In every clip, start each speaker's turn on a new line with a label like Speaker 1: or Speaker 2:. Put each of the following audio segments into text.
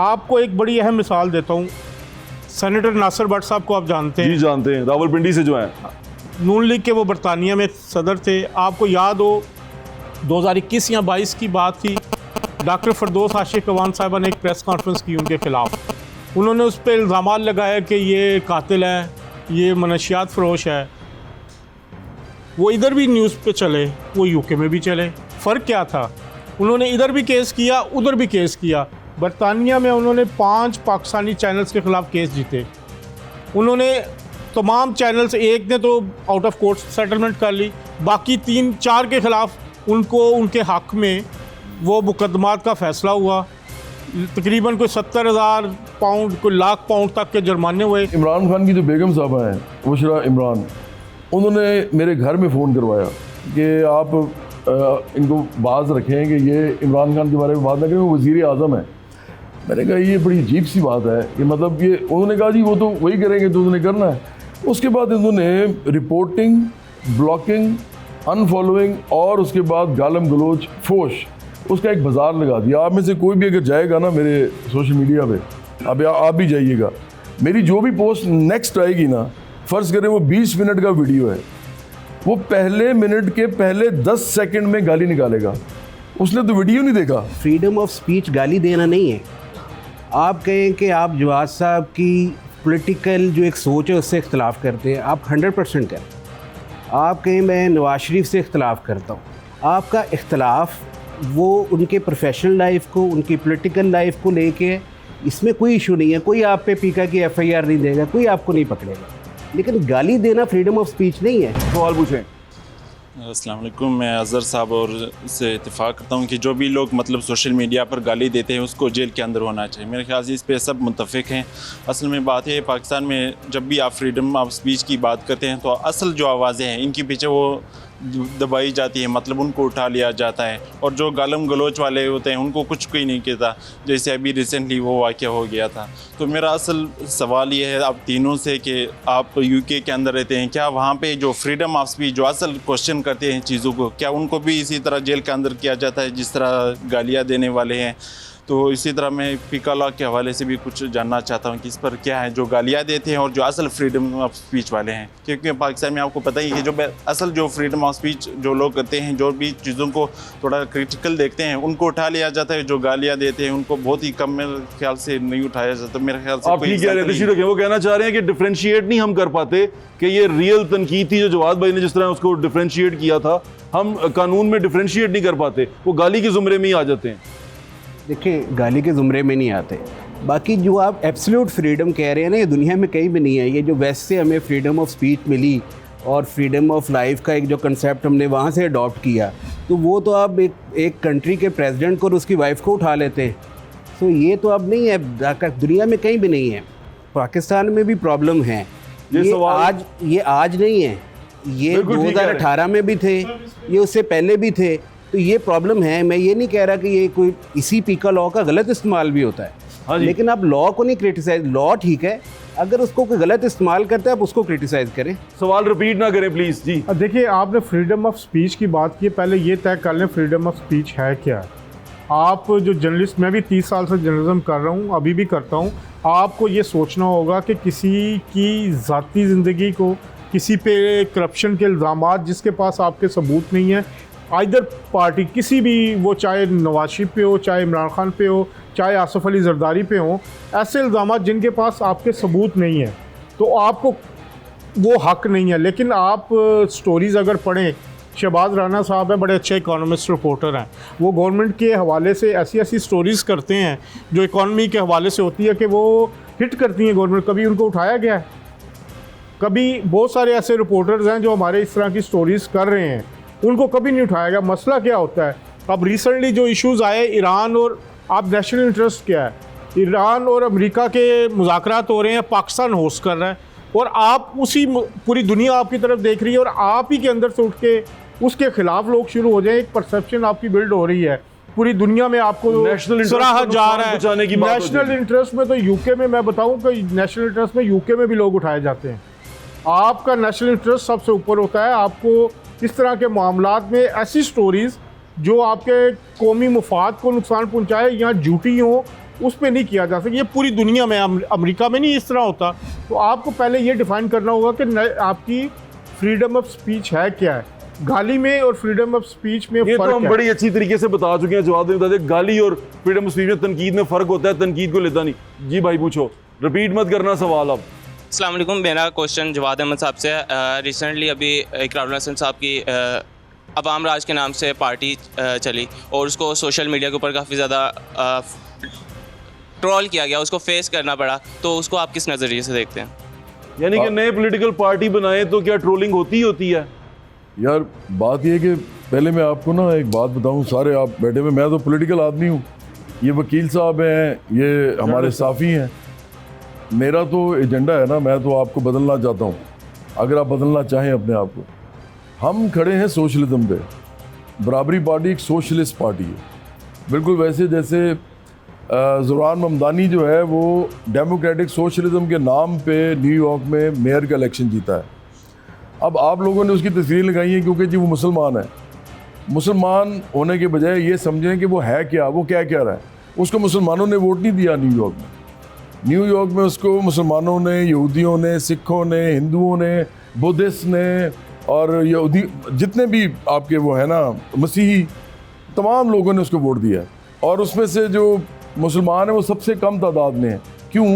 Speaker 1: आपको एक बड़ी अहम मिसाल देता हूँ। सेनेटर नासिर भट्ट साहब को आप जानते हैं?
Speaker 2: जी जानते हैं, रावलपिंडी से जो हैं।
Speaker 1: नून लीग के वो बरतानिया में सदर थे। आपको याद हो 2021 या 22 की बात थी, डॉक्टर फरदौस आशिक अवान साहिबा ने एक प्रेस कॉन्फ्रेंस की उनके ख़िलाफ़। उन्होंने उस पर इल्ज़ाम लगाया कि ये कातिल है, ये मनशियात फ़रोश है। वो इधर भी न्यूज़ पे चले, वो यूके में भी चले। फ़र्क क्या था? उन्होंने इधर भी केस किया, उधर भी केस किया। बरतानिया में उन्होंने 5 पाकिस्तानी चैनल्स के ख़िलाफ़ केस जीते। उन्होंने तमाम चैनल्स, एक ने तो आउट ऑफ कोर्ट सेटलमेंट कर ली, बाकी 3-4 के ख़िलाफ़ उनको उनके हक़ में वो मुकदमात का फ़ैसला हुआ। तकरीबन कोई 70,000 पाउंड, कोई लाख पाउंड तक के जुर्माने हुए।
Speaker 3: इमरान खान की जो बेगम साहबा हैं, बुशरा इमरान, उन्होंने मेरे घर में फ़ोन करवाया कि आप इनको बाज रखें कि ये इमरान खान के बारे में बात ना करें, वो वज़ीर आज़म है। मैंने कहा ये बड़ी अजीब सी बात है कि मतलब ये, उन्होंने कहा जी वो तो वही करेंगे तो उन्होंने करना है। उसके बाद इन्होंने रिपोर्टिंग, ब्लॉकिंग, अनफॉलोइंग और उसके बाद गालम गलोच, फोश, उसका एक बाज़ार लगा दिया। आप में से कोई भी अगर जाएगा ना मेरे सोशल मीडिया पे, अब आप भी जाइएगा, मेरी जो भी पोस्ट नेक्स्ट आएगी ना, फ़र्ज़ करें वो 20 मिनट का वीडियो है, वो पहले मिनट के पहले 10 सेकंड में गाली निकालेगा। उसने तो वीडियो नहीं देखा।
Speaker 4: फ्रीडम ऑफ स्पीच गाली देना नहीं है। आप कहें कि आप जवाद साहब की पॉलिटिकल जो एक सोच है उससे इख्तलाफ करते हैं, आप 100% करें। आप कहें मैं नवाज शरीफ से इख्तलाफ करता हूँ, आपका इख्तलाफ वो उनके प्रोफेशनल लाइफ को, उनकी पॉलिटिकल लाइफ को लेके, इसमें कोई इशू नहीं है। कोई आप पे पीका की FIR नहीं देगा, कोई आपको नहीं पकड़ेगा। लेकिन गाली देना फ्रीडम ऑफ स्पीच नहीं है।
Speaker 2: सवाल पूछें।
Speaker 5: अस्सलाम वालेकुम, मैं अज़हर साहब और से इत्तेफाक करता हूँ कि जो भी लोग मतलब सोशल मीडिया पर गाली देते हैं उसको जेल के अंदर होना चाहिए। मेरे ख्याल से इस पे सब मुत्तफ़िक हैं। असल में बात है पाकिस्तान में जब भी आप फ्रीडम ऑफ स्पीच की बात करते हैं तो असल जो आवाज़ें हैं इनके पीछे वो दबाई जाती है, मतलब उनको उठा लिया जाता है, और जो गालम गलोच वाले होते हैं उनको कुछ कोई नहीं कहता, जैसे अभी रिसेंटली वो वाक़या हो गया था। तो मेरा असल सवाल ये है आप तीनों से कि आप UK के अंदर रहते हैं, क्या वहाँ पे जो फ्रीडम ऑफ स्पीच जो असल क्वेश्चन करते हैं चीज़ों को, क्या उनको भी इसी तरह जेल के अंदर किया जाता है जिस तरह गालियाँ देने वाले हैं? तो इसी तरह मैं पीका लॉ के हवाले से भी कुछ जानना चाहता हूँ कि इस पर क्या है जो गालियाँ देते हैं और जो असल फ्रीडम ऑफ स्पीच वाले हैं, क्योंकि पाकिस्तान में आपको पता ही है जो असल जो फ्रीडम ऑफ स्पीच जो लोग करते हैं, जो भी चीज़ों को थोड़ा क्रिटिकल देखते हैं उनको उठा लिया जाता है, जो गालियाँ देते हैं उनको बहुत ही कम मेरे ख्याल से नहीं उठाया जाता। मेरे ख्याल से
Speaker 2: आप ठीक कह रहे थे, वो कहना चाह रहे हैं कि डिफ्रेंशिएट नहीं हम कर पाते कि ये रियल तनकीद थी जो जवाद भाई ने जिस तरह उसको डिफ्रेंशिएट किया था, हम कानून में डिफ्रेंशिएट नहीं कर पाते, वो गाली के ज़ुमरे में ही आ जाते हैं।
Speaker 4: देखिए, गाली के ज़ुमरे में नहीं आते। बाकी जो आप एब्सोल्यूट फ्रीडम कह रहे हैं ना, ये दुनिया में कहीं भी नहीं है। ये जो वेस्ट से हमें फ्रीडम ऑफ स्पीच मिली और फ्रीडम ऑफ लाइफ का एक जो कंसेप्ट हमने वहाँ से अडॉप्ट किया, तो वो तो आप एक कंट्री के प्रेसिडेंट को और उसकी वाइफ को उठा लेते हैं। तो ये तो अब नहीं है, दुनिया में कहीं भी नहीं है। पाकिस्तान में भी प्रॉब्लम है। ये आज नहीं है, ये 2018 में भी थे, ये उससे पहले भी थे। तो ये प्रॉब्लम है। मैं ये नहीं कह रहा कि ये कोई इसी पीका लॉ का गलत इस्तेमाल भी होता है।
Speaker 2: हाँ,
Speaker 4: लेकिन आप लॉ को नहीं क्रिटिसाइज, लॉ ठीक है, अगर उसको कोई गलत इस्तेमाल करता है आप उसको क्रिटिसाइज करें।
Speaker 2: सवाल रिपीट ना करें प्लीज़ जी।
Speaker 1: देखिए, आपने फ्रीडम ऑफ स्पीच की बात की, पहले ये तय कर लें फ्रीडम ऑफ स्पीच है क्या। आप जो जर्नलिस्ट, मैं भी 30 साल से जर्नलिज्म कर रहा हूँ, अभी भी करता हूँ, आपको ये सोचना होगा कि किसी की ज़ाती ज़िंदगी को, किसी पे करप्शन के इल्ज़ामात जिसके पास आपके सबूत नहीं है, आइदर पार्टी किसी भी, वो चाहे नवाज शरीफ पे हो, चाहे इमरान खान पे हो, चाहे आसिफ अली जरदारी पे हो, ऐसे इल्ज़ामात जिनके पास आपके सबूत नहीं है, तो आपको वो हक़ नहीं है। लेकिन आप स्टोरीज़ अगर पढ़ें, शहबाज राना साहब हैं, बड़े अच्छे इकोनॉमिस्ट रिपोर्टर हैं, वो गवर्नमेंट के हवाले से ऐसी ऐसी स्टोरीज़ करते हैं जो इकॉनमी के हवाले से होती है कि वो हिट करती हैं गवर्नमेंट। कभी उनको उठाया गया है? कभी बहुत सारे ऐसे रिपोर्टर्स हैं जो हमारे इस तरह की स्टोरीज़ कर रहे हैं, उनको कभी नहीं उठाया गया। मसला क्या होता है? अब रिसेंटली जो इश्यूज़ आए ईरान और, आप नेशनल इंटरेस्ट क्या है? ईरान और अमेरिका के मुज़ाकरात हो रहे हैं, पाकिस्तान होस्ट कर रहा है, और आप उसी, पूरी दुनिया आपकी तरफ देख रही है, और आप ही के अंदर से उठ के उसके ख़िलाफ़ लोग शुरू हो जाए। एक परसेप्शन आपकी बिल्ड हो रही है, पूरी दुनिया में आपको सराहा जा रहा है। नेशनल इंटरेस्ट में तो यूके में, मैं बताऊँ कि नेशनल इंटरेस्ट में यूके में भी लोग उठाए जाते हैं। आपका नेशनल इंटरेस्ट सबसे ऊपर होता है। आपको इस तरह के मामलात में ऐसी स्टोरीज़ जो आपके कौमी मुफाद को नुकसान पहुंचाए या झूठी हो उस पर नहीं किया जा सकता। ये पूरी दुनिया में, अमेरिका में नहीं इस तरह होता। तो आपको पहले ये डिफाइन करना होगा कि आपकी फ्रीडम ऑफ स्पीच है क्या है। गाली में और फ्रीडम ऑफ स्पीच में
Speaker 2: ये
Speaker 1: फर्क
Speaker 2: तो हम
Speaker 1: है।
Speaker 2: बड़ी अच्छी तरीके से बता चुके हैं, जवाब में बता दें। गाली और फ्रीडम ऑफ स्पीच में, तनकीद में फ़र्क होता है, तनकीद को लेता नहीं। जी भाई पूछो, रिपीट मत करना सवाल अब।
Speaker 6: अस्सलाम वालेकुम, मेरा क्वेश्चन जवाद अहमद साहब से है। रिसेंटली अभी इकरारुल हसन साहब की अवाम राज के नाम से पार्टी चली और उसको सोशल मीडिया के ऊपर काफ़ी ज़्यादा ट्रोल किया गया, उसको फेस करना पड़ा। तो उसको आप किस नज़रिए से देखते हैं?
Speaker 2: यानी कि नए पॉलिटिकल पार्टी बनाए तो क्या ट्रोलिंग होती ही होती है?
Speaker 3: यार बात ये है कि पहले मैं आपको ना एक बात बताऊं, सारे आप बैठे हुए, मैं तो पॉलिटिकल आदमी हूँ, ये वकील साहब हैं, ये हमारे साफ़ी हैं। मेरा तो एजेंडा है ना, मैं तो आपको बदलना चाहता हूँ, अगर आप बदलना चाहें अपने आप को। हम खड़े हैं सोशलिज्म पे। बराबरी पार्टी एक सोशलिस्ट पार्टी है, बिल्कुल वैसे जैसे ज़ुरान ममदानी जो है वो डेमोक्रेटिक सोशलिज्म के नाम पे न्यूयॉर्क में मेयर का इलेक्शन जीता है। अब आप लोगों ने उसकी तस्वीर लगाई है क्योंकि जी वो मुसलमान है। मुसलमान होने के बजाय ये समझें कि वो है क्या, वो क्या कह रहा है। उसको मुसलमानों ने वोट नहीं दिया न्यूयॉर्क में। न्यूयॉर्क में उसको मुसलमानों ने, यहूदियों ने, सिखों ने, हिंदुओं ने, बुद्धिस्ट ने और यहूदी जितने भी आपके वो है ना मसीही, तमाम लोगों ने उसको वोट दिया है। और उसमें से जो मुसलमान है वो सबसे कम तादाद में है। क्यों?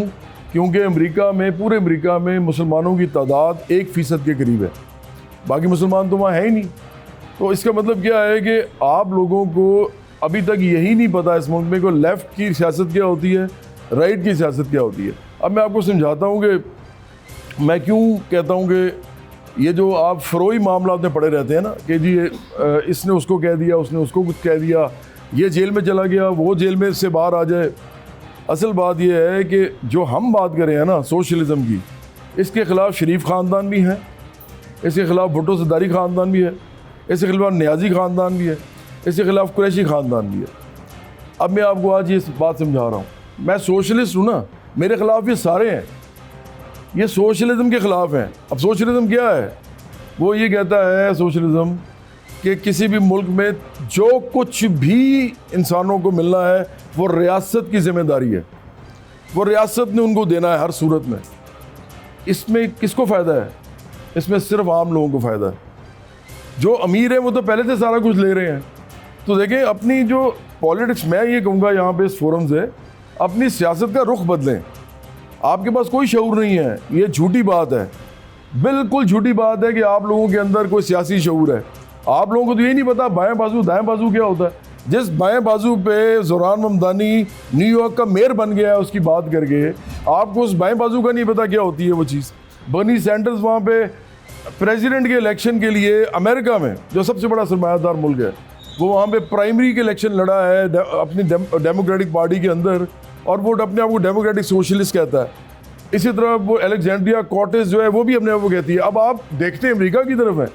Speaker 3: क्योंकि अमेरिका में, पूरे अमेरिका में मुसलमानों की तादाद 1% के करीब है, बाकी मुसलमान तो वहाँ है ही नहीं। तो इसका मतलब क्या है कि आप लोगों को अभी तक यही नहीं पता इस मुल्क में कि लेफ़्ट की सियासत क्या होती है, राइट की सियासत क्या होती है। अब मैं आपको समझाता हूँ कि मैं क्यों कहता हूँ कि ये जो आप फ़रोई मामला में पड़े रहते हैं ना कि जी इसने उसको कह दिया, उसने उसको कुछ कह दिया, ये जेल में चला गया, वो जेल में से बाहर आ जाए। असल बात यह है कि जो हम बात करें हैं ना सोशलिज़म की, इसके ख़िलाफ़ शरीफ ख़ानदान भी हैं, इसके ख़िलाफ़ भुट्टो सदारी ख़ानदान भी है, इसके ख़िलाफ़ न्याजी ख़ानदान भी है, इसके ख़िलाफ़ कुरैशी ख़ानदान भी है। अब मैं आपको आज ये बात समझा रहा हूँ, मैं सोशलिस्ट हूँ ना, मेरे ख़िलाफ़ ये सारे हैं, ये सोशलिज़म के ख़िलाफ़ हैं। अब सोशलिज़म क्या है? वो ये कहता है सोशलिज़म कि किसी भी मुल्क में जो कुछ भी इंसानों को मिलना है वो रियासत की ज़िम्मेदारी है, वो रियासत ने उनको देना है हर सूरत में। इसमें किसको फ़ायदा है? इसमें सिर्फ आम लोगों को फ़ायदा है। जो अमीर हैं वो तो पहले से सारा कुछ ले रहे हैं। तो देखें, अपनी जो पॉलिटिक्स, मैं ये कहूँगा यहाँ पे इस फोरम से, अपनी सियासत का रुख बदलें। आपके पास कोई शऊर नहीं है, ये झूठी बात है, बिल्कुल झूठी बात है कि आप लोगों के अंदर कोई सियासी शऊर है। आप लोगों को तो ये नहीं पता बाएं बाजू दाएं बाजू क्या होता है। जिस बाएं बाजू पे ज़ुरान ममदानी न्यूयॉर्क का मेयर बन गया है उसकी बात करके, आपको उस बाएं बाजू का नहीं पता क्या होती है वो चीज़। बर्नी सैंडर्स वहाँ पे प्रेसिडेंट के इलेक्शन के लिए अमेरिका में, जो सबसे बड़ा सरमायादार मुल्क है, वो वहाँ पे प्राइमरी के इलेक्शन लड़ा है अपनी डेमोक्रेटिक पार्टी के अंदर, और वो अपने आप को डेमोक्रेटिक सोशलिस्ट कहता है। इसी तरह वो अलेक्जेंड्रिया कॉर्टेस जो है वो भी अपने आप को कहती है। अब आप देखते हैं अमेरिका की तरफ है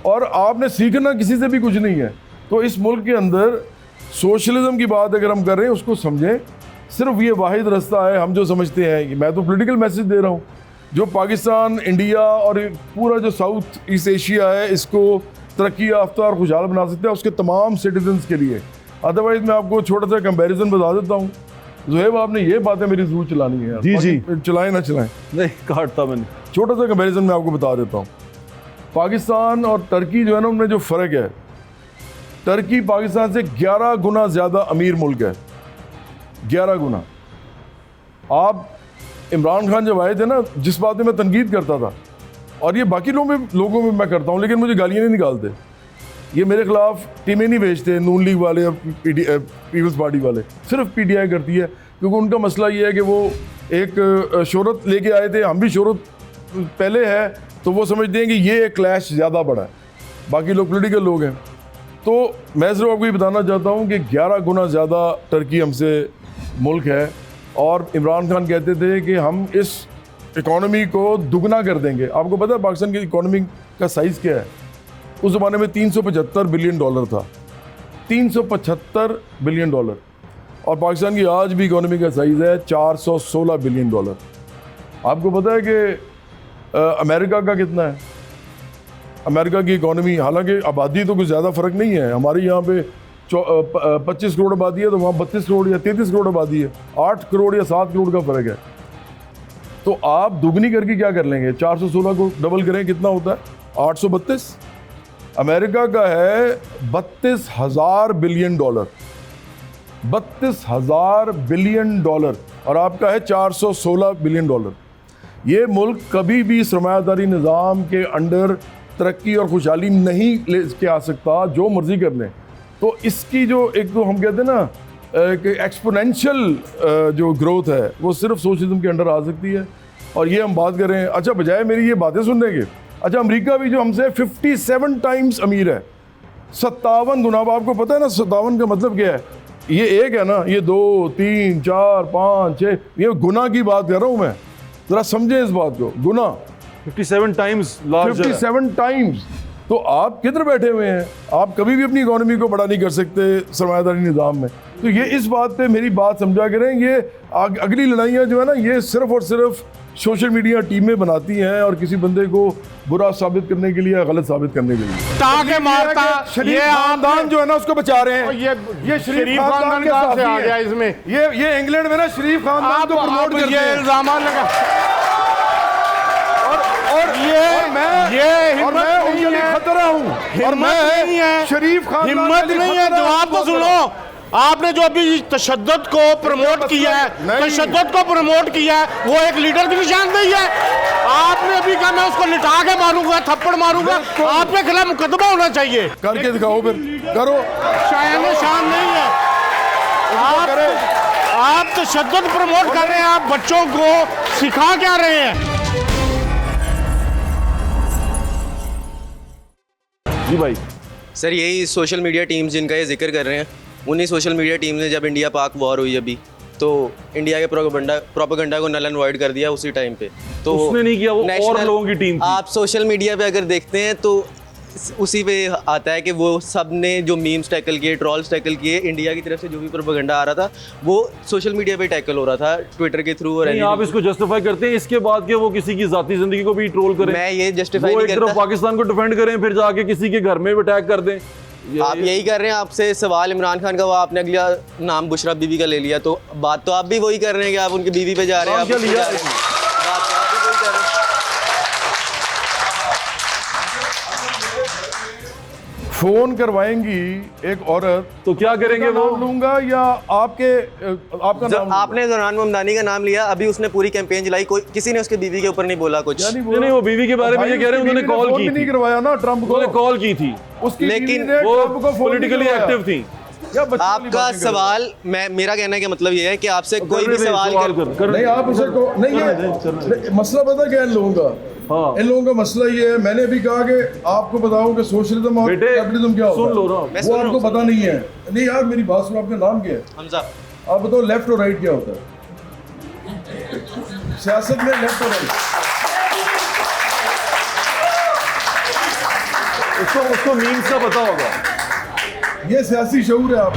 Speaker 3: और आपने सीखना किसी से भी कुछ नहीं है। तो इस मुल्क के अंदर सोशलिज़म की बात अगर हम कर रहे हैं उसको समझें, सिर्फ ये वाहिद रास्ता है। हम जो समझते हैं कि मैं तो पॉलिटिकल मैसेज दे रहा हूँ, जो पाकिस्तान, इंडिया और पूरा जो साउथ ईस्ट एशिया है इसको तरक्की याफ्ता और खुशहाल बना सकते हैं उसके तमाम सिटीजन्स के लिए। अदरवाइज़ मैं आपको छोटा सा कंपैरिजन बता देता हूँ। ज़ुहैब, आपने ये बातें मेरी ज़रूर चलानी है।
Speaker 2: जी जी,
Speaker 3: चलाएं ना चलाएं,
Speaker 2: नहीं काटता मैंने।
Speaker 3: छोटा सा कंपैरिजन मैं आपको बता देता हूँ। पाकिस्तान और टर्की जो है ना, उनमें जो फ़र्क है, टर्की पाकिस्तान से 11 गुना ज़्यादा अमीर मुल्क है, 11 गुना। आप इमरान खान जब आए थे ना, जिस बात में मैं तनकीद करता था, और ये बाकी लोगों में मैं करता हूँ, लेकिन मुझे गालियाँ नहीं निकालते, ये मेरे ख़िलाफ़ टीमें नहीं भेजते नून लीग वाले या पीपल्स पार्टी वाले, सिर्फ PTI करती है, क्योंकि उनका मसला ये है कि वो एक शोहरत लेके आए थे, हम भी शोहरत पहले है, तो वो समझते हैं कि ये एक क्लैश ज़्यादा बड़ा है, बाकी लोग पॉलिटिकल लोग हैं। तो मैं सिर्फ आपको ये बताना चाहता हूँ कि 11 गुना ज़्यादा टर्की हमसे मुल्क है, और इमरान खान कहते थे कि हम इस इकॉनमी को दुगना कर देंगे। आपको पता है पाकिस्तान की इकॉनमी का साइज़ क्या है? उस ज़माने में $375 बिलियन था, $375 बिलियन। और पाकिस्तान की आज भी इकॉनमी का साइज़ है $416 बिलियन। आपको पता है कि अमेरिका का कितना है? अमेरिका की इकॉनमी, हालांकि आबादी तो कुछ ज़्यादा फ़र्क नहीं है, हमारी यहाँ पे 25 करोड़ आबादी है तो वहाँ 32 करोड़ या 33 करोड़ आबादी है, 8 करोड़ या 7 करोड़ का फ़र्क है। तो आप दुगनी करके क्या कर लेंगे? 416 को डबल करें कितना होता है? 832। अमेरिका का है 32,000 बिलियन डॉलर, 32,000 बिलियन डॉलर, और आपका है 416 बिलियन डॉलर। ये मुल्क कभी भी सरमायादारी निज़ाम के अंडर तरक्की और खुशहाली नहीं ले के आ सकता, जो मर्ज़ी कर लें। तो इसकी जो एक तो हम कहते हैं ना कि एक्सपोनेंशियल जो ग्रोथ है वो सिर्फ सोशलिज्म के अंडर आ सकती है। और ये हम बात करें, अच्छा बजाय मेरी ये बातें सुनने के, अच्छा अमेरिका भी जो हमसे 57 टाइम्स अमीर है, 57 गुना। आपको पता है ना 57 का मतलब क्या है? ये एक है ना, ये 2, 3, 4, 5, 6, ये गुना की बात कर रहा हूँ मैं, ज़रा समझें इस बात को। गुना
Speaker 2: 57 टाइम्स लार्जर,
Speaker 3: 57 टाइम्स। तो आप किधर बैठे हुए हैं? आप कभी भी अपनी इकोनॉमी को बड़ा नहीं कर सकते सरमायादारी निज़ाम में। तो ये इस बात पे मेरी बात समझा करें, ये अगली लड़ाइयाँ जो है ना, ये सिर्फ और सिर्फ सोशल मीडिया टीमें बनाती हैं और किसी बंदे को बुरा साबित करने के लिए या गलत साबित करने के लिए।
Speaker 1: टाके मारता
Speaker 3: ये खानदान जो है ना उसको बचा रहे हैं। ये शरीफ खानदान के
Speaker 1: कहाँ से
Speaker 3: साथी
Speaker 1: आ गया
Speaker 3: हैं।
Speaker 1: इसमें?
Speaker 3: ये इंग्लैंड में ना शरीफ खानदान को प्रमोट करते हैं।
Speaker 1: इल्जाम लगा
Speaker 3: और मैं उनके लिए खतरा हूँ, और मैं शरीफ खानदान
Speaker 1: हिम्मत
Speaker 3: के लिए
Speaker 1: नहीं है।
Speaker 3: खतरा हूँ।
Speaker 1: जवाब तो सुनो। आपने जो अभी तशद्दुद को प्रमोट किया है, तशद्दुद को प्रमोट किया है, वो एक लीडर की निशानदेही है। आपने अभी कहा मैं उसको लिटा के मारूंगा, थप्पड़ मारूंगा, आपके खिलाफ मुकदमा होना चाहिए।
Speaker 3: करके दिखाओ, फिर करो।
Speaker 1: शायद शान नहीं है। आप तशद्दुद प्रमोट कर रहे हैं, आप बच्चों को सिखा क्या रहे हैं?
Speaker 2: जी भाई,
Speaker 7: सर यही सोशल मीडिया टीम्स जिनका ये जिक्र कर रहे हैं, उन्हीं सोशल मीडिया टीम ने जब इंडिया पाक वॉर हुई अभी, तो इंडिया के प्रोपेगेंडा को नल एंड वॉइड कर दिया उसी टाइम पे। तो
Speaker 2: उसने नहीं किया, वो और
Speaker 7: नेशनल-
Speaker 2: लोगों की टीम थी।
Speaker 7: आप सोशल मीडिया पे अगर देखते हैं तो उसी पे आता है कि वो सब ने जो मीम्स टैकल किए, ट्रॉल्स टैकल किए, इंडिया की तरफ से जो भी प्रोपेगेंडा आ रहा था वो सोशल मीडिया पे टैकल हो रहा था, ट्विटर के थ्रू। और
Speaker 2: नहीं, आप इसको जस्टिफाई करते हैं इसके बाद कि वो किसी की जाती जिंदगी को भी ट्रोल करें?
Speaker 7: मैं ये जस्टिफाई
Speaker 2: वो
Speaker 7: नहीं
Speaker 2: एक तरफ
Speaker 7: करता।
Speaker 2: पाकिस्तान को डिफेंड करें, फिर जाके किसी के घर में भी अटैक कर दें।
Speaker 7: आप यही कर रहे हैं। आपसे सवाल इमरान खान का, वो आपने अगला नाम बुशरा बीवी का ले लिया, तो बात तो आप भी वही कर रहे हैं कि आप उनकी बीवी पे जा रहे हैं।
Speaker 2: नाम क्या
Speaker 7: आप
Speaker 2: लिया?
Speaker 7: बात तो आप भी वही कर रहे हैं।
Speaker 3: फोन करवाएंगी एक औरत,
Speaker 2: तो क्या करेंगे वो?
Speaker 3: नाम लूंगा या आपका
Speaker 7: जब
Speaker 3: नाम?
Speaker 7: आपने ज़ुरान ममदानी का नाम लिया, अभी उसने पूरी कैंपेन चलाई, कोई किसी ने उसके बीवी के ऊपर नहीं बोला कुछ।
Speaker 2: नहीं, वो बीवी के बारे में ये कह रहे हैं उन्होंने कॉल की
Speaker 3: नहीं
Speaker 2: थी।
Speaker 3: करवाया ना ट्रंप को,
Speaker 2: उन्होंने कॉल की थी,
Speaker 3: उसकी
Speaker 7: लेकिन
Speaker 3: बीवी ने
Speaker 2: वो
Speaker 3: ट्रंप को फोन नहीं
Speaker 2: पॉलिटिकली
Speaker 3: करवाया।
Speaker 2: एक्टिव थी।
Speaker 3: क्या बच्चों वाली
Speaker 7: आपका
Speaker 3: बातें कर रहे हो?
Speaker 7: सवाल, मेरा कहने का मतलब ये है कि आपसे कोई भी सवाल कर
Speaker 3: नहीं, आप उसे नहीं, ये मसला पता क्या है इन लोगों का?
Speaker 2: हाँ।
Speaker 3: इन लोगों का मसला ये है, मैंने अभी कहा कि आपको बताऊं कि सोशलिज्म और
Speaker 2: बेटे,
Speaker 3: कैपिटलिज्म क्या होता है।
Speaker 2: सुन लो ना।
Speaker 7: मैं
Speaker 3: वो
Speaker 7: सुन रहा
Speaker 3: आपको
Speaker 7: हूँ।
Speaker 3: पता नहीं है। नहीं यार, मेरी बात सुनो। आपका नाम क्या है?
Speaker 7: हमजा।
Speaker 3: आप बताओ लेफ्ट और राइट क्या होता है सियासत में? लेफ्ट और राइट
Speaker 2: उसको मीम्स का पता होगा।
Speaker 3: ये सियासी शऊर है। आप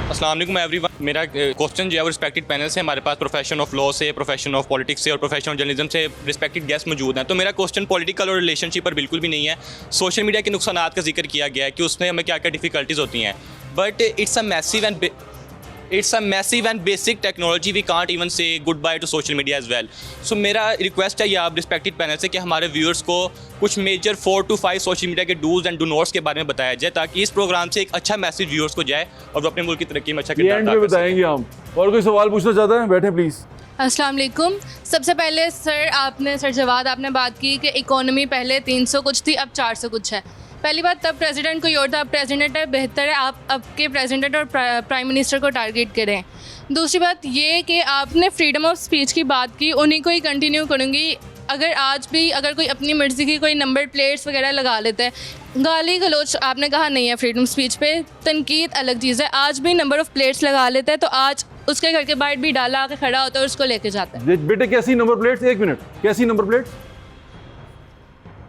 Speaker 6: अस्सलाम वालेकुम एवरीवन। मेरा क्वेश्चन जो है वो रिस्पेक्टेड पैनल से, हमारे पास प्रोफेशन ऑफ लॉ से, प्रोफेशन ऑफ पॉलिटिक्स से और प्रोफेशनल जर्नलिज्म से रिस्पेक्टेड गेस्ट मौजूद हैं। तो मेरा क्वेश्चन पॉलिटिकल और रिलेशनशिप पर बिल्कुल भी नहीं है। सोशल मीडिया के नुकसानात का जिक्र किया गया है कि उसमें हमें क्या क्या डिफ़िकल्टीज़ होती हैं, but it's a massive and basic technology. We can't even say good bye to social media as well. So मेरा रिक्वेस्ट है ये आप रिस्पेक्टेड पैनल से कि हमारे व्यूअर्स को कुछ मेजर 4 to 5 सोशल मीडिया के डूज एंड डू नॉट्स के बारे में बताया जाए, ताकि इस प्रोग्राम से एक अच्छा मैसेज व्यूअर्स को जाए और वो अपने मुल्क की तरक्की में अच्छा
Speaker 2: ये
Speaker 6: किरदार
Speaker 2: एंड
Speaker 6: अदा
Speaker 2: में
Speaker 6: कर सकें।
Speaker 2: बताएंगे हम। और कोई सवाल पूछना चाहता है? बैठे प्लीज़।
Speaker 8: अस्सलाम वालेकुम। सबसे पहले सर जवाद आपने बात की कि इकोनॉमी पहले 300 कुछ थी, अब 400 कुछ है। पहली बात, तब प्रेसिडेंट कोई और था, अब प्रेसिडेंट है। बेहतर है आप अब के प्रेसिडेंट और प्राइम मिनिस्टर को टारगेट करें। दूसरी बात ये कि आपने फ्रीडम ऑफ स्पीच की बात की, उन्हीं को ही कंटिन्यू करूँगी। अगर आज भी अगर कोई अपनी मर्ज़ी की कोई नंबर प्लेट्स वगैरह लगा लेता है, गाली गलोच आपने कहा नहीं है फ्रीडम स्पीच पे, तनकीद अलग चीज़ है। आज भी नंबर ऑफ़ प्लेट्स लगा लेता है तो आज उसके घर के बाहर भी डाला आके खड़ा होता है और उसको लेके जाता है।
Speaker 2: बेटे कैसी नंबर प्लेट्स? 1 मिनट, कैसी नंबर प्लेट्स?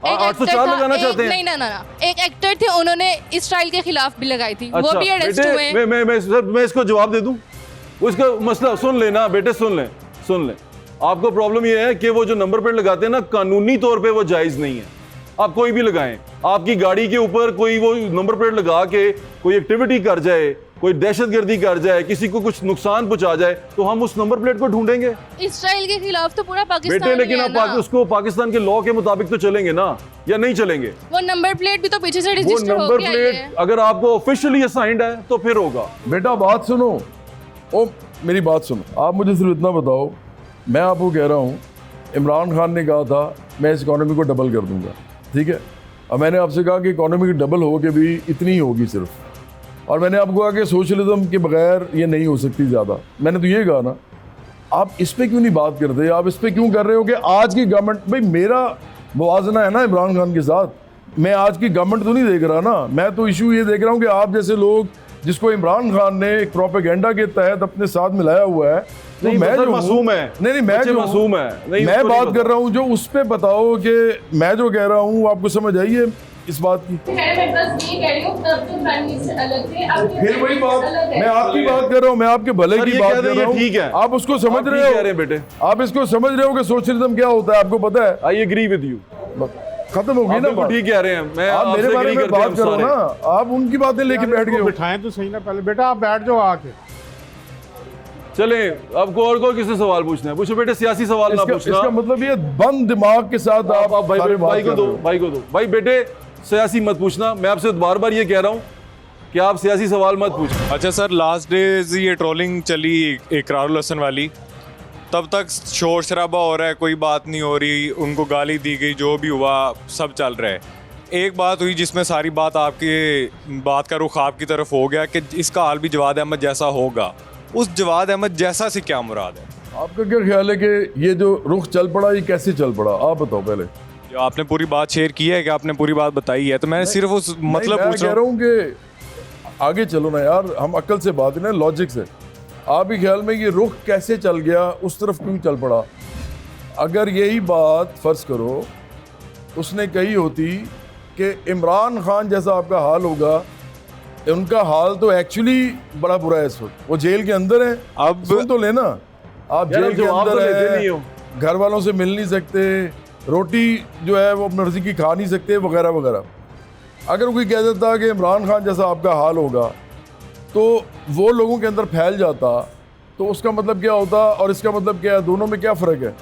Speaker 2: 804 लगाना चाहते हैं?
Speaker 8: नहीं ना, एक एक्टर थे, उन्होंने इस स्टाइल के खिलाफ भी लगाई थी। वो भी अरेस्ट हुए हैं।
Speaker 2: बेटे मैं इसको जवाब दे दूं? उसका मसला सुन लेना बेटे, सुन लें। आपको प्रॉब्लम ये है कि वो जो नंबर प्लेट लगाते हैं ना, कानूनी तौर पे वो जायज़ नहीं है। आप कोई भी लगाएं, आपकी गाड़ी के ऊपर कोई वो नंबर प्लेट लगा के कोई एक्टिविटी कर जाए, कोई दहशतगर्दी कर जाए, किसी को कुछ नुकसान पहुंचा जाए, तो हम उस नंबर प्लेट को ढूंढेंगे।
Speaker 8: इसराइल के खिलाफ तो पूरा पाकिस्तान
Speaker 2: बेटे लेकिन
Speaker 8: ही है
Speaker 2: आप
Speaker 8: ना।
Speaker 2: उसको पाकिस्तान के लॉ के मुताबिक तो चलेंगे ना, या नहीं चलेंगे?
Speaker 8: वो नंबर प्लेट भी तो पीछे से
Speaker 2: वो
Speaker 8: रजिस्टर हो
Speaker 2: नंबर
Speaker 8: गया है।
Speaker 2: प्लेट अगर आपको ऑफिशियली असाइंड है तो फिर होगा।
Speaker 3: बेटा बात सुनो, ओ मेरी बात सुनो, आप मुझे सिर्फ इतना बताओ, मैं आपको कह रहा हूँ इमरान खान ने कहा था मैं इस इकॉनमी को डबल कर दूंगा, ठीक है। अब मैंने आपसे कहा कि इकॉनमी डबल हो के भी इतनी ही होगी सिर्फ, और मैंने आपको कहा कि सोशलिज्म के बगैर ये नहीं हो सकती ज़्यादा। मैंने तो ये कहा ना, आप इस पे क्यों नहीं बात करते? आप इस पे क्यों कर रहे हो कि आज की गवर्नमेंट, भाई मेरा मुवाजना है ना इमरान खान के साथ, मैं आज की गवर्नमेंट तो नहीं देख रहा ना, मैं तो इशू ये देख रहा हूँ कि आप जैसे लोग जिसको इमरान खान ने एक प्रोपेगेंडा के तहत अपने साथ मिलाया हुआ है, तो
Speaker 2: नहीं,
Speaker 3: मैं
Speaker 2: बदर
Speaker 3: जो
Speaker 2: मासूम है।
Speaker 3: नहीं मैं
Speaker 2: बच्चे
Speaker 3: जो
Speaker 2: मासूम है, नहीं,
Speaker 3: मैं
Speaker 2: उसको नहीं
Speaker 3: बात
Speaker 2: पता।
Speaker 3: कर रहा हूँ जो उस पे बताओ कि मैं जो कह रहा हूँ आपको समझ आई है इस बात की?
Speaker 8: मैं बस ये कह रही हूँ तब तो प्राइम मिनिस्टर अलग थे, अब
Speaker 3: फिर वही बात, मैं आपकी बात कर रहा हूँ, मैं आपके भले
Speaker 2: सर,
Speaker 3: की
Speaker 2: ये
Speaker 3: बात
Speaker 2: कह
Speaker 3: कर
Speaker 2: रहे
Speaker 3: रहा
Speaker 2: हैं, ठीक है।
Speaker 3: हूँ। आप उसको समझ
Speaker 2: आप
Speaker 3: रहे
Speaker 2: ठीक
Speaker 3: हो,
Speaker 2: कह रहे हैं बेटे।
Speaker 3: आप इसको समझ रहे हो कि सोशलिज्म क्या होता है, आपको पता है?
Speaker 2: I agree with you.
Speaker 3: खत्म होगी
Speaker 2: आप
Speaker 3: ना
Speaker 2: बिल्कुल
Speaker 3: बात।
Speaker 2: ठीक कह रहे हैं, मैं
Speaker 3: आप मेरे
Speaker 2: आपसे
Speaker 3: बारे
Speaker 2: agree
Speaker 3: में
Speaker 2: करते हैं
Speaker 3: बात
Speaker 2: हम
Speaker 3: करो
Speaker 2: सारे।
Speaker 3: ना, आप उनकी बातें लेके बैठ गए हो।
Speaker 1: बिठाएं तो सही ना पहले। बेटा आप बैठ जाओ आके।
Speaker 2: चले अब और किससे सवाल पूछना है? पूछो बेटे, सियासी सवाल ना पूछना।
Speaker 3: इसका मतलब ये बंद दिमाग के साथ
Speaker 2: आप भाई
Speaker 3: सारे बात
Speaker 2: भाई को
Speaker 3: कर
Speaker 2: दो,
Speaker 3: रहे हो।
Speaker 2: भाई को दो। भाई बेटे सियासी मत पूछना, मैं आपसे बार बार ये कह रहा हूँ कि आप सियासी सवाल मत पूछना।
Speaker 9: अच्छा सर, लास्ट डेज ये ट्रोलिंग चली इकरारुल हसन वाली, तब तक शोर शराबा हो रहा है, कोई बात नहीं हो रही, उनको गाली दी गई, जो भी हुआ सब चल रहा है। एक बात हुई जिसमें सारी बात आपकी बात का रुख आपकी तरफ हो गया कि इसका हाल भी जवाद अहमद जैसा होगा। उस जवाद अहमद जैसा से क्या मुराद है?
Speaker 3: आपका क्या ख्याल है कि ये जो रुख चल पड़ा ये कैसे चल पड़ा, आप बताओ पहले।
Speaker 9: जो आपने पूरी बात शेयर की है कि आपने पूरी बात बताई है, तो मैं सिर्फ उस मतलब
Speaker 3: मैं
Speaker 9: पूछ
Speaker 3: कह
Speaker 9: रहा
Speaker 3: रहा
Speaker 9: हूँ।
Speaker 3: हूँ कि आगे चलो ना यार, हम अक्ल से बात ना, लॉजिक से। आपके ख्याल में ये रुख कैसे चल गया, उस तरफ क्यों चल पड़ा? अगर यही बात फर्ज करो उसने कही होती कि इमरान खान जैसा आपका हाल होगा, उनका हाल तो एक्चुअली बड़ा बुरा है इस वक्त, वो जेल के अंदर है।
Speaker 9: अब
Speaker 3: सुन तो लेना, आप
Speaker 2: यार,
Speaker 3: जेल के
Speaker 2: जवाब तो
Speaker 3: अंदर
Speaker 2: लेते नहीं हो।
Speaker 3: है, घर वालों से मिल नहीं सकते, रोटी जो है वो मर्जी की खा नहीं सकते, वगैरह वगैरह। अगर कोई कह देता कि इमरान खान जैसा आपका हाल होगा तो वो लोगों के अंदर फैल जाता, तो उसका मतलब क्या होता और इसका मतलब क्या है? दोनों में क्या फ़र्क है?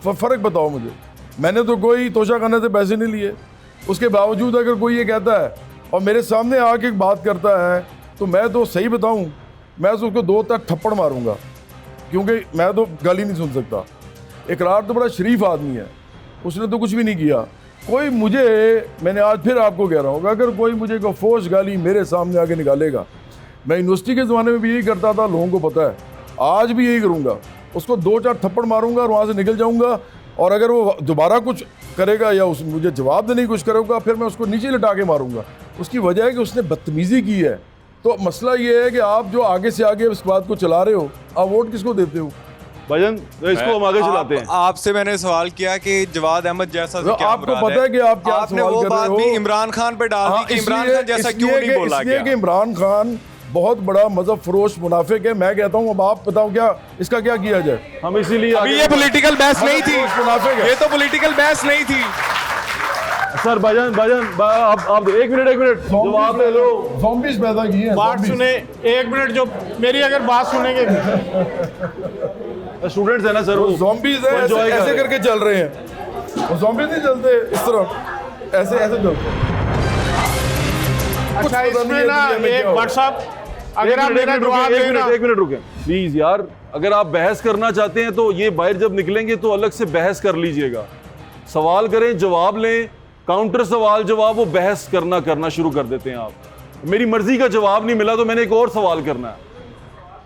Speaker 3: फ़र्क बताओ मुझे। मैंने तो कोई तोशा खाने से पैसे नहीं लिए, उसके बावजूद अगर कोई ये कहता है और मेरे सामने आके बात करता है, तो मैं तो सही बताऊं, मैं तो उसको 2 तक थप्पड़ मारूंगा, क्योंकि मैं तो गाली नहीं सुन सकता। इकरार तो बड़ा शरीफ आदमी है, उसने तो कुछ भी नहीं किया। कोई मुझे, मैंने आज फिर आपको कह रहा हूँ, अगर कोई मुझे को फोश गाली मेरे सामने आके निकालेगा, मैं यूनिवर्सिटी के ज़माने में भी यही करता था, लोगों को पता है, आज भी यही करूँगा, उसको 2-4 थप्पड़ मारूंगा और वहाँ से निकल जाऊँगा। और अगर वो दोबारा कुछ करेगा या उस मुझे जवाब देने की कुछ करेगा, फिर मैं उसको नीचे लटा के मारूंगा। उसकी वजह है कि उसने बदतमीज़ी की है। तो मसला ये है कि आप जो आगे से आगे इस बात को चला रहे हो, आप वोट किसको देते हो?
Speaker 2: भजन तो इसको हम आगे चलाते हैं।
Speaker 9: आपसे मैंने सवाल किया कि जवाद अहमद जैसा से
Speaker 3: तो
Speaker 9: क्या
Speaker 3: आपको
Speaker 9: मुराद
Speaker 3: पता है कि आप क्या
Speaker 9: आपने
Speaker 3: सवाल
Speaker 9: वो
Speaker 3: कर रहे
Speaker 9: बात
Speaker 3: हो?
Speaker 9: भी इमरान खान पे डाल दी कि इमरान खान जैसा क्यों नहीं बोला
Speaker 3: इसलिए कि
Speaker 9: गया?
Speaker 3: इमरान खान बहुत बड़ा मजहब फरोश मुनाफिक है। मैं कहता हूँ अब आप बताओ क्या इसका क्या किया जाए?
Speaker 2: हम इसीलिए
Speaker 9: अभी ये पॉलिटिकल बहस नहीं थी,
Speaker 3: मुनाफिक है।
Speaker 9: ये तो पॉलिटिकल बहस नहीं थी।
Speaker 2: सर भजन आप 1 मिनट जवाब ले लो।
Speaker 3: ज़ॉम्बीज़ पैदा किए हैं,
Speaker 1: बात
Speaker 3: ज़ॉम्बीज़।
Speaker 1: सुने 1 मिनट, जो मेरी अगर बात सुनेंगे।
Speaker 2: स्टूडेंट्स है ना सर, वो
Speaker 3: ज़ॉम्बीज़ है,
Speaker 2: enjoy कर
Speaker 3: ऐसे
Speaker 2: रहे हैं।
Speaker 3: करके चल रहे हैं। वो ज़ॉम्बीज़ नहीं चलते इस तरह, ऐसे ऐसे चलते हैं।
Speaker 1: अच्छा
Speaker 3: पता नहीं
Speaker 1: इसमें
Speaker 3: है
Speaker 1: ना
Speaker 3: दुनिया में
Speaker 1: एक
Speaker 3: क्या हो रहा है।
Speaker 1: व्हाट्सअप, अगर आप मेरा जवाब लेना।
Speaker 2: 1 मिनट रुके प्लीज यार। अगर आप बहस करना चाहते हैं तो ये बाहर जब निकलेंगे तो अलग से बहस कर लीजिएगा। सवाल करें, जवाब लें, काउंटर सवाल जवाब, वो बहस करना शुरू कर देते हैं आप। मेरी मर्जी का जवाब नहीं मिला तो मैंने एक और सवाल करना है।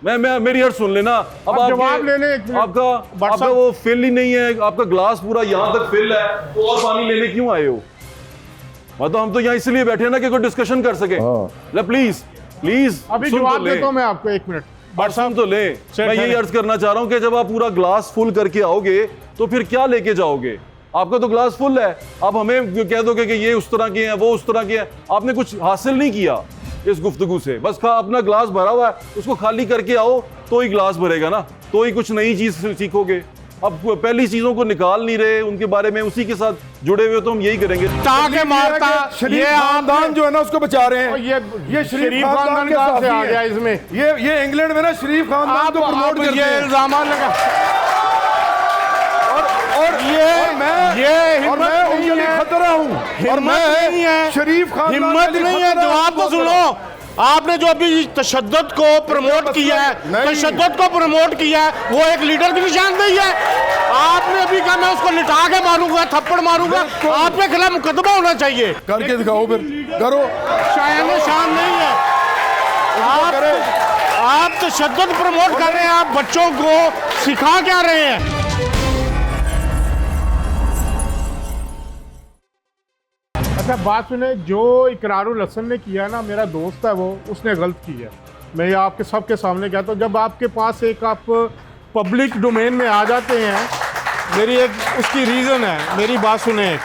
Speaker 2: मैं मेरी हर सुन लेना। अब
Speaker 1: आप
Speaker 2: आपके-
Speaker 1: जवाब ले लें, एक मिनट।
Speaker 2: आपका वो फिल ही नहीं है, आपका ग्लास पूरा यहाँ तक फिल है, तो और पानी लेने क्यों आए हो? मतलब हम तो यहाँ इसलिए बैठे हैं ना कि कोई डिस्कशन कर सके।
Speaker 3: हाँ।
Speaker 2: प्लीज प्लीज
Speaker 1: अभी जवाब देता हूँ मैं आपको 1 मिनट।
Speaker 2: व्हाट्सएप तो ले।
Speaker 1: सर,
Speaker 2: मैं यही
Speaker 1: सर।
Speaker 2: अर्ज करना चाह रहा हूँ कि जब आप पूरा ग्लास फुल करके आओगे तो फिर क्या लेके जाओगे? आपका तो ग्लास फुल है, आप हमें कह दोगे कि ये उस तरह के हैं, वो उस तरह के हैं। आपने कुछ हासिल नहीं किया इस गुफ्तगू से। बस अपना ग्लास भरा हुआ है, उसको खाली करके आओ तो ही ग्लास भरेगा ना, तो ही कुछ नई चीज सीखोगे। अब पहली चीजों को निकाल नहीं रहे, उनके बारे में उसी के साथ जुड़े हुए, तो हम यही करेंगे।
Speaker 1: ताके मारता
Speaker 3: शरीफ खानदान जो है ना उसको बचा रहे हैं। ये शरीफ खानदान
Speaker 1: कहाँ से आ गया इसमें?
Speaker 3: ये इंग्लैंड में ना शरीफ खानदान को प्रमोट करते
Speaker 1: ये
Speaker 3: हैं।
Speaker 1: इल्जाम लगा
Speaker 3: और मैं उनके लिए खतरा हूँ। और मैं शरीफ खानदान
Speaker 1: हिम्मत नहीं है। जवाब तो सुनो। आपने जो अभी तशद्दुद को प्रमोट किया है, तशद्दुद को प्रमोट किया है, वो एक लीडर की निशानदेही है। आपने अभी कहा मैं उसको लिटा के मारूंगा, थप्पड़ मारूंगा। आपके खिलाफ मुकदमा होना चाहिए।
Speaker 3: करके दिखाओ, फिर करो।
Speaker 1: शायान शान नहीं है। आप तशद्दुद प्रमोट कर रहे हैं। आप बच्चों को सिखा क्या रहे हैं? अच्छा बात सुने, जो इकरारुल हसन ने किया ना, मेरा दोस्त है वो, उसने गलत किया। मैं ये आपके सबके सामने कहता हूँ। जब आपके पास एक आप पब्लिक डोमेन में आ जाते हैं, मेरी एक उसकी रीज़न है, मेरी बात सुने।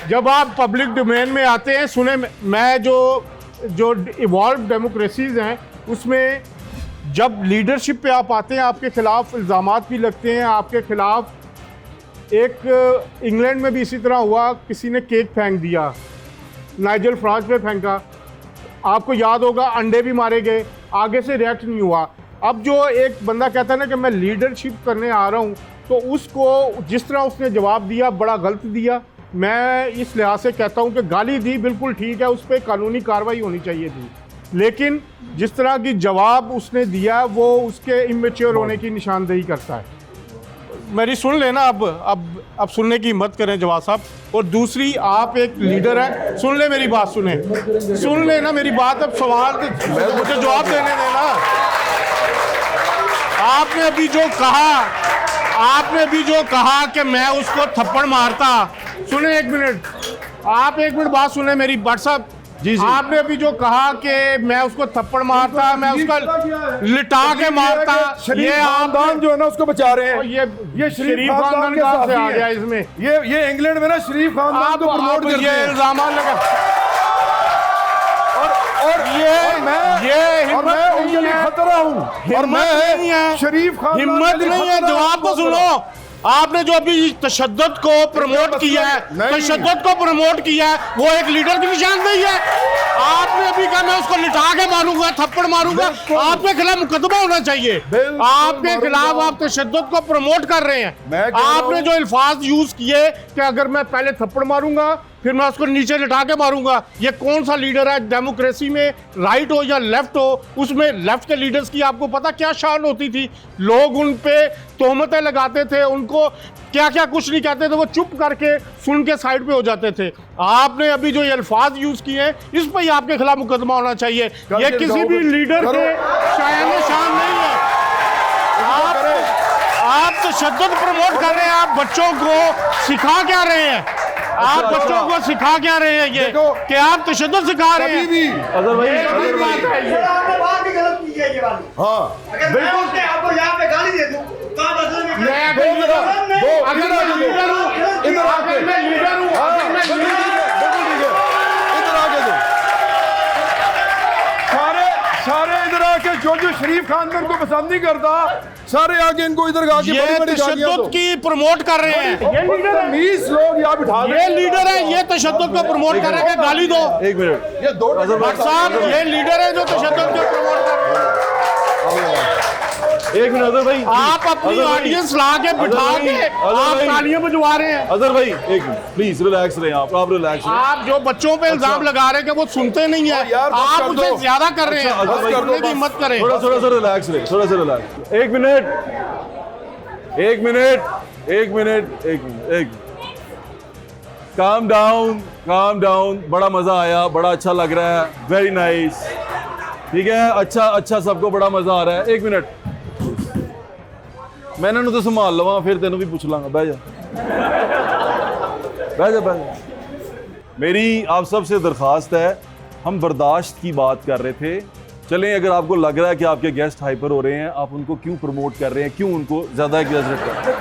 Speaker 1: जब आप पब्लिक डोमेन में आते हैं, सुने, मैं जो इवॉल्व डेमोक्रेसीज़ हैं उसमें जब लीडरशिप पे आप आते हैं, आपके ख़िलाफ़ इल्ज़ामात भी लगते हैं। आपके ख़िलाफ़ एक इंग्लैंड में भी इसी तरह हुआ, किसी ने केक फेंक दिया, नाइजल फराज पे फेंका, आपको याद होगा, अंडे भी मारे गए, आगे से रिएक्ट नहीं हुआ। अब जो एक बंदा कहता है ना कि मैं लीडरशिप करने आ रहा हूँ, तो उसको जिस तरह उसने जवाब दिया बड़ा गलत दिया। मैं इस लिहाज से कहता हूँ कि गाली दी बिल्कुल ठीक है, उस पर कानूनी कार्रवाई होनी चाहिए थी, लेकिन जिस तरह की जवाब उसने दिया वो उसके इमेच्योर होने की निशानदेही करता है। मेरी सुन लेना, अब सुनने की हिम्मत करें जवाब साहब। और दूसरी, आप एक लीडर हैं, सुन ले मेरी बात, सुन लेना मेरी बात। अब सवाल मुझे जवाब देने देना। आपने अभी जो कहा कि मैं उसको थप्पड़ मारता, सुने एक मिनट, आप एक मिनट बात सुने मेरी भट्ट साहब। जी। आपने अभी जो कहा कि मैं उसको थप्पड़ मारता, मैं उसका लिटा के मारता, ये खानदान
Speaker 3: जो है ना उसको बचा रहे हैं।
Speaker 1: ये शरीफ खानदान कहाँ से आ गया इसमें?
Speaker 3: ये इंग्लैंड में ना शरीफ खानदान को प्रमोट करते हैं।
Speaker 1: ये इल्जाम लगा
Speaker 3: और मैं उनके लिए खतरा हूँ। और मैं शरीफ खानदान
Speaker 1: हिम्मत नहीं है। जवाब तो सुनो। आपने जो अभी तशद्दुद को प्रमोट किया है, वो एक लीडर की निशानदेही है। आपने अभी कहा मैं उसको लिटा के मारूंगा, थप्पड़ मारूंगा। आपके खिलाफ मुकदमा होना चाहिए। आपके खिलाफ आप तशद्दुद को प्रमोट कर रहे हैं। आपने जो अल्फाज यूज किए कि अगर मैं पहले थप्पड़ मारूंगा फिर मैं उसको नीचे लिटा के मारूंगा, ये कौन सा लीडर है? डेमोक्रेसी में राइट हो या लेफ्ट हो, उसमें लेफ्ट के लीडर्स की आपको पता क्या शान होती थी? लोग उन पे तोहमतें लगाते थे, उनको क्या क्या कुछ नहीं कहते थे, वो चुप करके सुन के साइड पे हो जाते थे। आपने अभी जो ये अल्फाज यूज किए हैं, इस पर ही आपके खिलाफ मुकदमा होना चाहिए। ये किसी भी लीडर के शायान शान नहीं है। आप तशद्दुद प्रमोट कर रहे हैं। आप बच्चों को सिखा क्या रहे हैं? आप बच्चों को सिखा क्या रहे हैं? ये कि आप तशद्दुद सिखा रहे हैं।
Speaker 3: अगर भाई
Speaker 10: आपने बात भी गलत की है ये वाली।
Speaker 3: हाँ
Speaker 10: बिल्कुल। मैं आपको यहाँ पे गाली दे दूँ तो आप असल में
Speaker 3: सारे इधर आके जो शरीफ खानदान को पसंद नहीं करता, सारे आके इनको इधर आके
Speaker 1: ये तशद्दुद की प्रमोट कर रहे हैं। ये लीडर है,
Speaker 3: 20 लोग यहाँ बिठा रहे हैं।
Speaker 1: ये लीडर है, ये तशद्दुद को प्रमोट कर रहे हैं। गाली दो।
Speaker 2: एक मिनट,
Speaker 3: ये दो
Speaker 1: भट्ट साहब, ये लीडर है जो तशद्दुद को प्रमोट कर रहे हैं।
Speaker 2: एक मिनट अजहर भाई,
Speaker 1: आप अपनी ऑडियंस ला के बिठा के आप तालियां बजवा रहे हैं।
Speaker 2: अजहर भाई एक मिनट प्लीज रिलैक्स रहे, आप रिलैक्स रहे।
Speaker 1: आप जो बच्चों पे इल्जाम लगा रहे हैं कि वो सुनते नहीं है, आप उसे ज्यादा कर रहे हैं। सुनने की हिम्मत करें।
Speaker 2: थोड़ा सा रिलैक्स रहे, थोड़ा सा रिलैक्स। एक मिनट, काम डाउन। बड़ा मजा आया, बड़ा अच्छा लग रहा है, वेरी नाइस, ठीक है, अच्छा सबको बड़ा मजा आ रहा है। एक मिनट, मैं इन्होंने तो संभाल लवा, फिर तेनों भी पूछ लांगा। बह जा। मेरी आप सबसे दरख्वास्त है, हम बर्दाश्त की बात कर रहे थे। चलें, अगर आपको लग रहा है कि आपके गेस्ट हाइपर हो रहे हैं, आप उनको क्यों प्रमोट कर रहे हैं? क्यों उनको ज़्यादा एग्जैजरेट कर रहे हैं?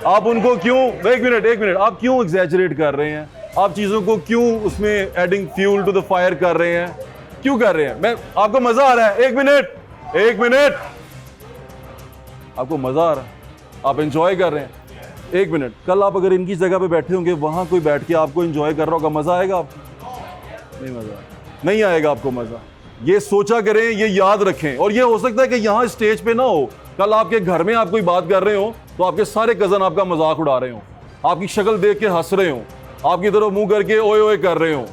Speaker 2: आप उनको क्यों एक मिनट आप क्यों एग्जैजरेट कर रहे हैं? आप चीज़ों को क्यों उसमें adding fuel to the fire कर रहे हैं? क्यों कर रहे हैं? मैं आपको मज़ा आ रहा है? एक मिनट, आपको मज़ा आ रहा है, आप एंजॉय कर रहे हैं। एक मिनट, कल आप अगर इनकी जगह पे बैठे होंगे, वहाँ कोई बैठ के आपको एंजॉय कर रहा होगा, मज़ा आएगा आपको? नहीं मज़ा, नहीं आएगा आपको मज़ा। ये सोचा करें, ये याद रखें। और ये हो सकता है कि यहाँ स्टेज पे ना हो, कल आपके घर में आप कोई बात कर रहे हो तो आपके सारे कज़न आपका मजाक उड़ा रहे हो, आपकी शक्ल देख के हंस रहे हो, आपकी तरफ मुंह करके ओए ओए कर रहे हो।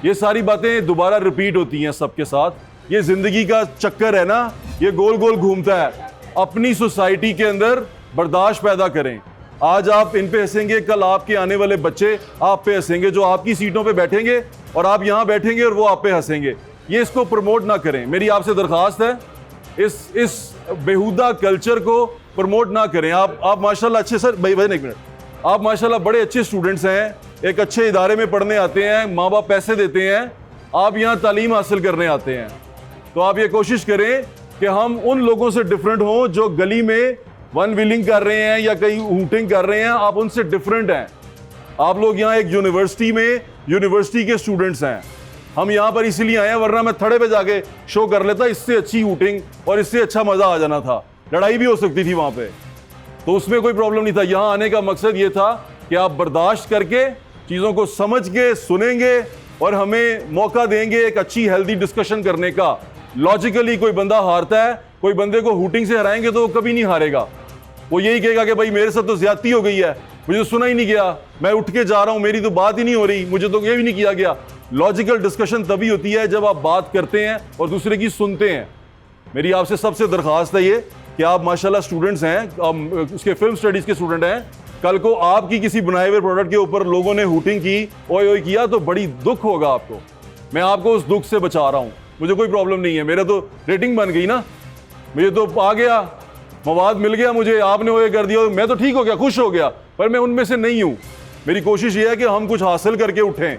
Speaker 2: ये सारी बातें दोबारा रिपीट होती हैं सबके साथ। ये ज़िंदगी का चक्कर है ना, ये गोल गोल घूमता है। अपनी सोसाइटी के अंदर बर्दाश्त पैदा करें। आज आप इन पे हंसेंगे, कल आपके आने वाले बच्चे आप पे हंसेंगे, जो आपकी सीटों पे बैठेंगे और आप यहाँ बैठेंगे और वो आप पे हंसेंगे। ये इसको प्रमोट ना करें, मेरी आपसे दरख्वास्त है। इस बेहुदा कल्चर को प्रमोट ना करें। आप माशाल्लाह अच्छे, सर भाई एक मिनट, आप माशाल्लाह बड़े अच्छे स्टूडेंट्स हैं, एक अच्छे इदारे में पढ़ने आते हैं, माँ बाप पैसे देते हैं, आप यहाँ तालीम हासिल करने आते हैं। तो आप ये कोशिश करें कि हम उन लोगों से डिफरेंट हों जो गली में वन व्हीलिंग कर रहे हैं या कहीं हूटिंग कर रहे हैं। आप उनसे डिफरेंट हैं। आप लोग यहाँ एक यूनिवर्सिटी में यूनिवर्सिटी के स्टूडेंट्स हैं। हम यहाँ पर इसीलिए आए हैं, वरना मैं थड़े पे जाके शो कर लेता, इससे अच्छी हूटिंग और इससे अच्छा मज़ा आ जाना था, लड़ाई भी हो सकती थी वहाँ पे, तो उसमें कोई प्रॉब्लम नहीं था। यहाँ आने का मकसद ये था कि आप बर्दाश्त करके चीज़ों को समझ के सुनेंगे और हमें मौका देंगे एक अच्छी हेल्दी डिस्कशन करने का। लॉजिकली कोई बंदा हारता है, कोई बंदे को हूटिंग से हराएंगे तो वो कभी नहीं हारेगा। वो यही कहेगा कि भाई मेरे साथ तो ज्यादती हो गई है, मुझे तो सुना ही नहीं गया, मैं उठ के जा रहा हूँ, मेरी तो बात ही नहीं हो रही, मुझे तो ये भी नहीं किया गया। लॉजिकल डिस्कशन तभी होती है जब आप बात करते हैं और दूसरे की सुनते हैं। मेरी आपसे सबसे दरख्वास्त है ये कि आप माशाल्लाह स्टूडेंट्स हैं, आप उसके फिल्म स्टडीज़ के स्टूडेंट हैं, कल को आपकी किसी बनाए हुए प्रोडक्ट के ऊपर लोगों ने हूटिंग की, ओए ओए किया, तो बड़ी दुख होगा आपको। मैं आपको उस दुख से बचा रहा हूँ, मुझे कोई प्रॉब्लम नहीं है, मेरा तो रेटिंग बन गई ना, मुझे तो आ गया, मवाद मिल गया मुझे, आपने ओए कर दिया, मैं तो ठीक हो गया, खुश हो गया। पर मैं उनमें से नहीं हूँ। मेरी कोशिश ये है कि हम कुछ हासिल करके उठें।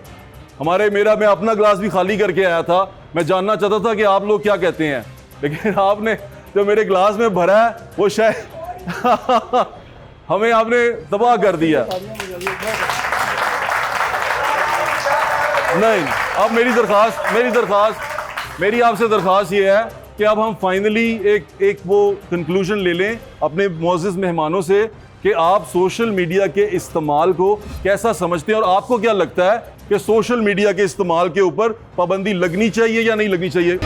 Speaker 2: मैं अपना ग्लास भी खाली करके आया था, मैं जानना चाहता था कि आप लोग क्या कहते हैं, लेकिन आपने जो मेरे ग्लास में भरा है वो शायद हमें आपने तबाह कर दिया। नहीं, अब मेरी आपसे दरख्वास्त ये है कि अब हम फाइनली एक वो कंक्लूजन ले लें अपने मुअज़्ज़िज़ मेहमानों से कि आप सोशल मीडिया के इस्तेमाल को कैसा समझते हैं और आपको क्या लगता है कि सोशल मीडिया के इस्तेमाल के ऊपर पाबंदी लगनी चाहिए या नहीं लगनी चाहिए।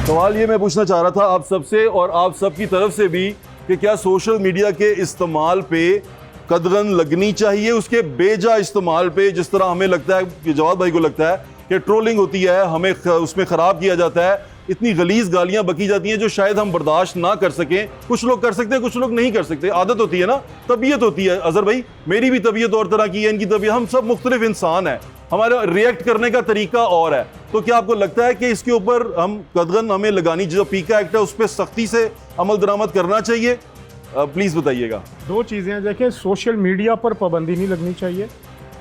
Speaker 2: सवाल ये मैं पूछना चाह रहा था आप सबसे और आप सबकी तरफ से भी कि क्या सोशल मीडिया के इस्तेमाल पे कदगन लगनी चाहिए, उसके बेजा इस्तेमाल पे, जिस तरह हमें लगता है कि जवाद भाई को लगता है कि ट्रोलिंग होती है, हमें उसमें ख़राब किया जाता है, इतनी गलीज़ गालियां बकी जाती हैं जो शायद हम बर्दाश्त ना कर सकें। कुछ लोग कर सकते हैं, कुछ लोग नहीं कर सकते, आदत होती है ना, तबीयत होती है। अज़हर भाई, मेरी भी तबीयत और तरह की है, इनकी तबीयत, हम सब मुख्तलिफ इंसान हैं, हमारा रिएक्ट करने का तरीका और है। तो क्या आपको लगता है कि इसके ऊपर हम कदगन हमें लगानी, जो पीका एक्ट है उस पर सख्ती से अमल दरामद करना चाहिए? प्लीज़ बताइएगा।
Speaker 1: दो चीज़ें हैं, देखिए सोशल मीडिया पर पाबंदी नहीं लगनी चाहिए।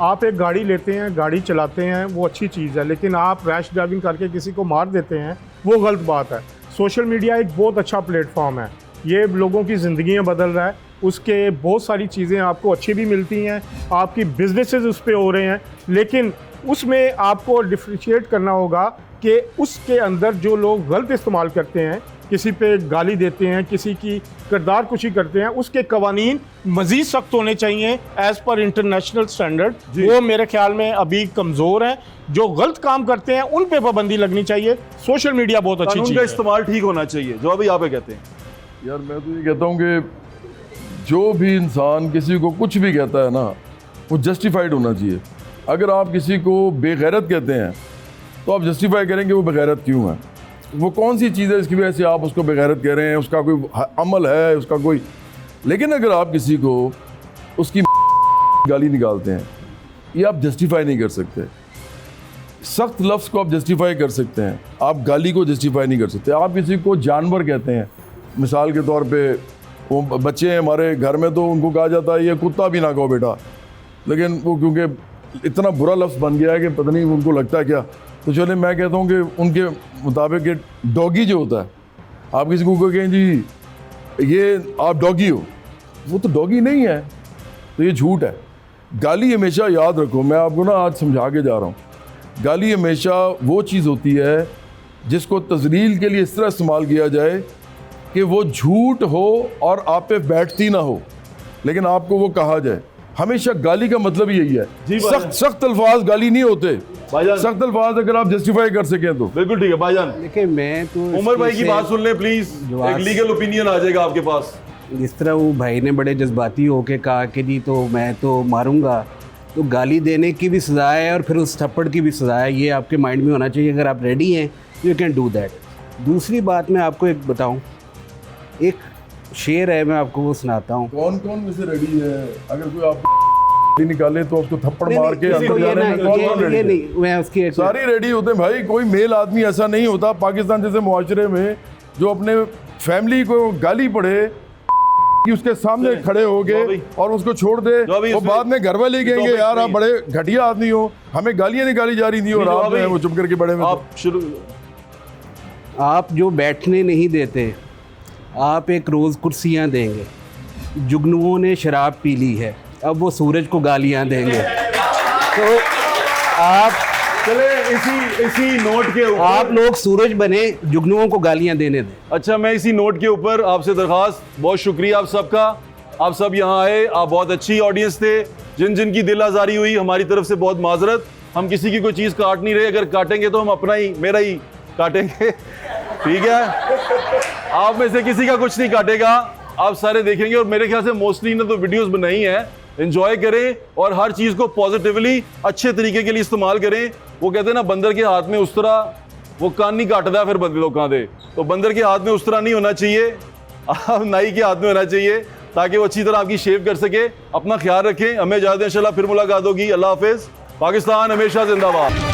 Speaker 1: आप एक गाड़ी लेते हैं, गाड़ी चलाते हैं, वो अच्छी चीज़ है, लेकिन आप रैश ड्राइविंग करके किसी को मार देते हैं, वो गलत बात है। सोशल मीडिया एक बहुत अच्छा प्लेटफॉर्म है, ये लोगों की ज़िंदगियाँ बदल रहा है, उसके बहुत सारी चीज़ें आपको अच्छी भी मिलती हैं, आपकी बिजनेसेस उस पर हो रहे हैं, लेकिन उसमें आपको डिफ्रेंशिएट करना होगा कि उसके अंदर जो लोग गलत इस्तेमाल करते हैं, किसी पे गाली देते हैं, किसी की किरदार कुशी करते हैं, उसके कवानीन मज़ीद सख्त होने चाहिए एज़ पर इंटरनेशनल स्टैंडर्ड। वो मेरे ख्याल में अभी कमज़ोर हैं। जो गलत काम करते हैं उन पे पाबंदी लगनी चाहिए। सोशल मीडिया बहुत अच्छी चीज़ है,
Speaker 2: इस्तेमाल ठीक होना चाहिए। जो अभी आप कहते हैं
Speaker 3: यार, मैं तो ये कहता हूँ कि जो भी इंसान किसी को कुछ भी कहता है ना, वो जस्टिफाइड होना चाहिए। अगर आप किसी को बेगैरत कहते हैं तो आप जस्टिफाई करेंगे वो बेगैरत क्यों है, वो कौन सी चीज़ है इसकी वजह से आप उसको बेगैरत कह रहे हैं, उसका कोई अमल है, उसका कोई। लेकिन अगर आप किसी को उसकी गाली निकालते हैं, ये आप जस्टिफाई नहीं कर सकते। सख्त लफ्ज़ को आप जस्टिफाई कर सकते हैं, आप गाली को जस्टिफाई नहीं कर सकते। आप किसी को जानवर कहते हैं, मिसाल के तौर पे वो बच्चे हैं हमारे घर में, तो उनको कहा जाता है ये कुत्ता भी ना कहो बेटा, लेकिन वो क्योंकि इतना बुरा लफ्ज़ बन गया है कि पता नहीं उनको लगता है क्या। तो चले मैं कहता हूँ कि उनके मुताबिक ये डॉगी जो होता है, आप किसी को कहें जी ये आप डॉगी हो, वो तो डॉगी नहीं है, तो ये झूठ है। गाली हमेशा याद रखो, मैं आपको ना आज समझा के जा रहा हूँ, गाली हमेशा वो चीज़ होती है जिसको तजलील के लिए इस तरह इस्तेमाल किया जाए कि वो झूठ हो और आप पे बैठती ना हो, लेकिन आपको वो कहा जाए। हमेशा गाली का मतलब यही है, सख्त अल्फाज गाली नहीं होते, सख्त अल्फाज अगर आप जस्टिफाई कर सकें तो।
Speaker 2: बिल्कुल ठीक है भाईजान।
Speaker 4: देखिए मैं तो
Speaker 2: उमर भाई की बात सुन लें प्लीज, एक लीगल ओपिनियन आ जाएगा आपके पास।
Speaker 4: जिस तरह वो भाई ने बड़े जज्बाती होके कहा कि जी तो मैं तो मारूंगा, तो गाली देने की भी सज़ा है और फिर उस थप्पड़ की भी सज़ा है, ये आपके माइंड में होना चाहिए। अगर आप रेडी हैं यू कैन डू दैट। दूसरी बात मैं आपको एक बताऊं, एक शेर है, मैं आपको वो सुनाता हूँ।
Speaker 3: कौन कौन में से रेडी है? अगर कोई आप निकाले तो उसको थप्पड़ मार के अंदर जाने में कौन रेडी है?
Speaker 4: मैं उसकी
Speaker 3: सारी रेडी होते हैं भाई। कोई मेल आदमी ऐसा नहीं होता पाकिस्तान जैसे मुआशरे में जो अपने फैमिली को गाली पड़े कि उसके सामने खड़े हो गए और उसको छोड़ दे। वो बाद में घर वाले कहेंगे यार आप बड़े घटिया आदमी हो, हमें गालियां निकाली जा रही थी और आप वो चुप करके बड़े में।
Speaker 2: आप शुरू,
Speaker 4: आप जो बैठने नहीं देते, आप एक रोज़ कुर्सियाँ देंगे। जुगनुओं ने शराब पी ली है, अब वो सूरज को गालियाँ देंगे। तो आप
Speaker 2: चले इसी नोट के ऊपर
Speaker 4: आप लोग सूरज बने, जुगनुओं को गालियाँ देने दें।
Speaker 2: अच्छा, मैं इसी नोट के ऊपर आपसे दरख्वास्त, बहुत शुक्रिया आप सबका, आप सब यहाँ आए, आप बहुत अच्छी ऑडियंस थे। जिन जिन की दिल आज़ारी हुई हमारी तरफ से बहुत माजरत। हम किसी की कोई चीज़ काट नहीं रहे, अगर काटेंगे तो हम अपना ही, मेरा ही काटेंगे, ठीक है? आप में से किसी का कुछ नहीं काटेगा, आप सारे देखेंगे। और मेरे ख्याल से मोस्टली ने तो वीडियोस बनाई हैं, एंजॉय करें और हर चीज़ को पॉजिटिवली अच्छे तरीके के लिए इस्तेमाल करें। वो कहते हैं ना, बंदर के हाथ में उस तरह वो कान नहीं काटता फिर बंदे लोग दे, तो बंदर के हाथ में उस तरह नहीं होना चाहिए, आप नाई के हाथ में होना चाहिए ताकि वो अच्छी तरह आपकी शेव कर सके। अपना ख्याल रखें, हमें इजाज़त दें, इंशाल्लाह फिर मुलाकात होगी। अल्लाह हाफिज़। पाकिस्तान हमेशा जिंदाबाद।